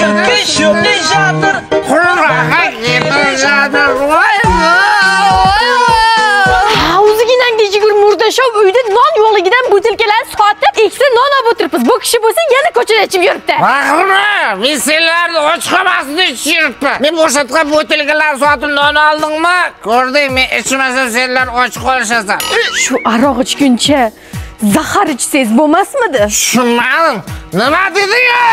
Kırkış yok ne şadır. Kurbağa gitmişadır. O'ziginang dejigir murdashov uyda non yo'ligidan butilkalarni sotib, ikkita non olib o'tiribmiz. Bu kishi bo'lsa yana ko'chada ichib yuribdi. Rahma, men senlarni och qolmasdan ichib yuribman. Men bo'shatgan butilkalarni sotib non oldingmi? Ko'rding, men ichmasam senlar och qolishasan. Shu aroq ichguncha zahar ichsangiz bo'lmasmidi? Tushunmadim. Nima deding-a?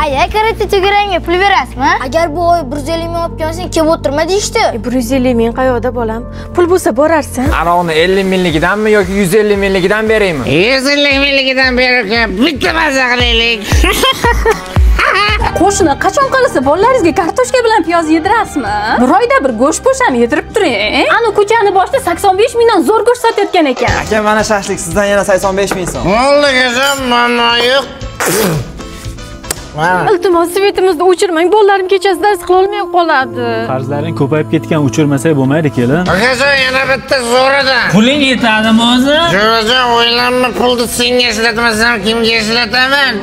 Aya, karate tuguranga pul berasizmi? Agar bu oy 150 ming olib kelsang, kelib o'tirma deyishdi. 150 ming qayoqda bolam? Pul bo'lsa borarsan. Aroqni 50 mingligidanmi yoki 150 mingligidan beraymi? 150 mingligidan berib, bitta maza qilaylik. Qo'shni qachon qilsa bolalaringizga kartoshka bilan piyoz yedirasizmi? Bir oyda bir go'sht po'shani yedirib turing. Ana ko'chani boshida 85 mingdan zo'r go'sht sotayotgan ekan. Aka, mana shashlik sizdan yana 85 ming so'm. Bo'ldi, kecham, mana yo'q. Iltimos, svetimizni o'chirmang. Bolalarim kechasi dars qila olmay qoladi. Qarzlaring ko'payib ketgan, o'chirmasak bo'lmaydi, kelin. Akajon, yana bitta zo'ridan. Puling yetadimi o'zi? Jo'rajon, o'ylanma, pulni senga ishlatmasam, kimga ishlataman?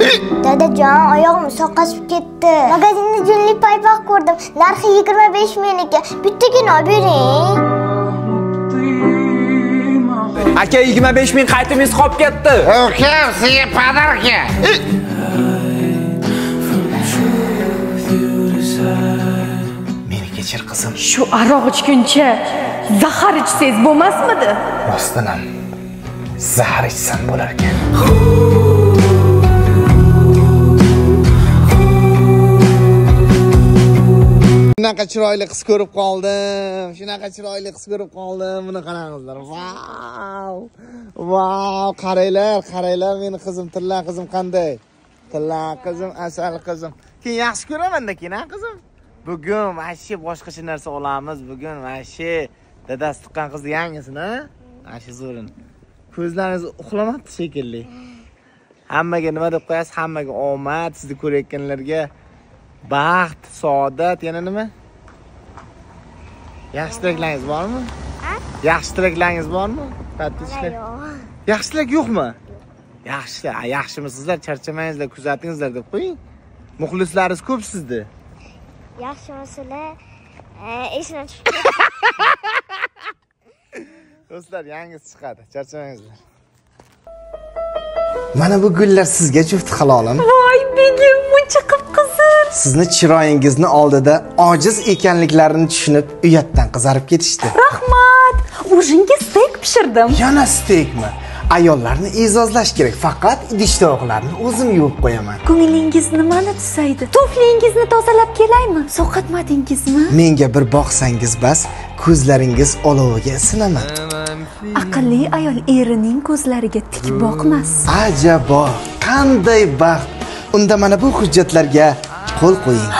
Dadajon, oyog'im soqashib ketdi. Magazinda junli paypoq ko'rdim. Narxi 25 ming ekan. Bittagina olib bering. Aka, 25 ming qaytimiz qolib ketdi. Ukam, senga padarka. Meni kechir qizim. Shu aroq ichguncha zahar ichsangiz bo'lmasmidi? Rostdan zahar ichsam bo'lar ekan. Shunaqa chiroyli qiz ko'rib qoldim. Shunaqa chiroyli qiz ko'rib qoldim. Buni qarangizlar. Vau, qaranglar meni qizim, tilla qizim qanday? Tilla qizim, asal qizim. Keyin yaxshi ko'raman-da keyin, qizim. Bugun mashi boshqacha narsa olamiz. Bugun mashi dadasi tuqqan qizni yangisini, mashi zo'rini. Ko'zlaringiz uxlamabdi shekilli. Hammaga nima deb qo'yasiz? Hammaga omad, sizni ko'rayotganlarga baxt, saodat, yana nima? Yaxshi tilaklaringiz bormi? Yaxshi tilaklaringiz bormi? Yaxshi tilak yo'qmi? Yaxshimisizlar, charchamangizlar, kuzatingizlar deb qo'ying. Muxlislaringiz ko'p sizda. Yaxshimisizlar? Esna chiqdi. Do'stlar, yangisi chiqadi. Charchamangizlar. Mana bu gullar sizga juft halolim. Voy, begim, buncha qip-qizil. Sizni chiroyingizni oldida ojiz ekanliklarini tushunib, uyatdan qizarib ketishdi. Rahmat. O'zingizga steak pishirdim. Yana steakmi? Ayollarni e'zozlash kerak. Faqat idish-tovoqlarni o'zim yuvib qo'yaman. Ko'nglingiz nimani tusaydi? Tuflingizni tozalab kelaymi? Sovqatmadingizmi? Menga bir boqsangiz bas, ko'zlaringiz oloviga isinaman. Aqlli ayol erining ko'zlariga tik boqmas. Ajabo, qanday baxt. Unda mana bu hujjatlarga qo'l qo'ying.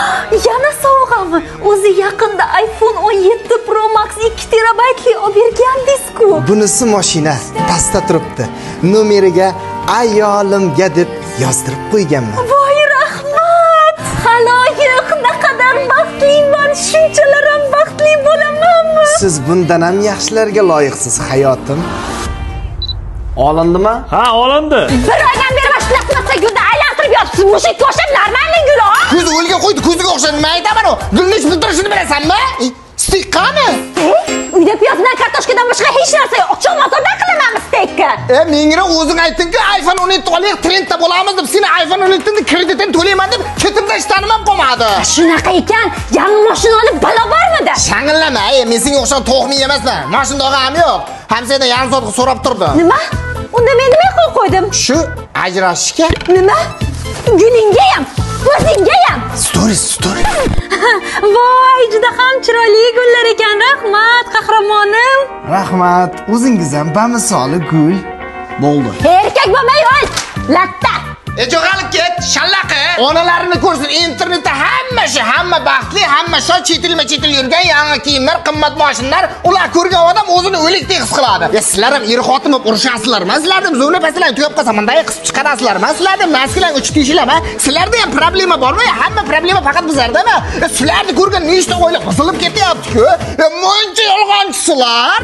Yana sovg'ami? O'zi yaqinda iPhone 17 Pro Max 2 terabaytli olib bergandingiz-ku. Bunisi mashina, pastda turibdi. Nomeriga ayolimga deb yozdirib qo'yganman. Voy, rahmat. Xaloyiq, naqadar baxtliman. Shunchalar ham baxtli bo'lamanmi? Siz bundan ham yaxshilarga loyiqsiz, hayotim. Olindimi? Ha, olindi. Bir oydan beri mana shunaqa gulni aylantirib yotibsiz. Mushuk to'shab normalni gul. Ko'zi o'lga qo'ydi, ko'ziga o'xshaydi. Nima aytaman u? Gulni ichib turishini bilasanmi? Steak qani? Uyda piyoz bilan kartoshkadan boshqa hech narsa yo'q. Oqshom motordan qilamanmi steakni? Menga o'zing aytding-ku, iPhone 17 olaylik, trendda bo'lamiz deb, seni iPhone 17 ni kreditini to'layman deb, ketimda ishtanim ham qolmadi. Shunaqa ekan, yangi mashina olib balo bormidi? Shang'illama, men senga o'xshab to'g'mi emasman. Mashina ham yo'q. Hamsadan yarim soatga so'rab turdi. Nima? Unda men nima qilib qo'ydim? Shu ajrashishga. Nima? Gulingga ham, o'zingga ham. Story. Voy, juda ham chiroyli gullar ekan. Rahmat, qahramonim. Rahmat. O'zingiz ham bamisoli gul. Bo'ldi. Erkak bo'lmay ol. Latta. Jo'g'alib ket, shallaqi. Onalarini ko'rsin, internetda hamma baxtli, hamma shod, chetilma yurgan, yangi kiyimlar, qimmat mashinalar, ular ko'rgan odam o'zini o'likdek his qiladi. Sizlar ham er-xotin bo'lib urushasizlarmi? Sizlar ham zo'rni paslar tuyib qolsa, bunday qisib chiqarasizlarmi? Sizlar ham maskilan uch tishilami? Sizlarda ham problema bormi? Hamma problema faqat bizlardami? Sizlarni ko'rgan nechta oila qisilib ketyapti-ku. Muncha yolg'onchisizlar.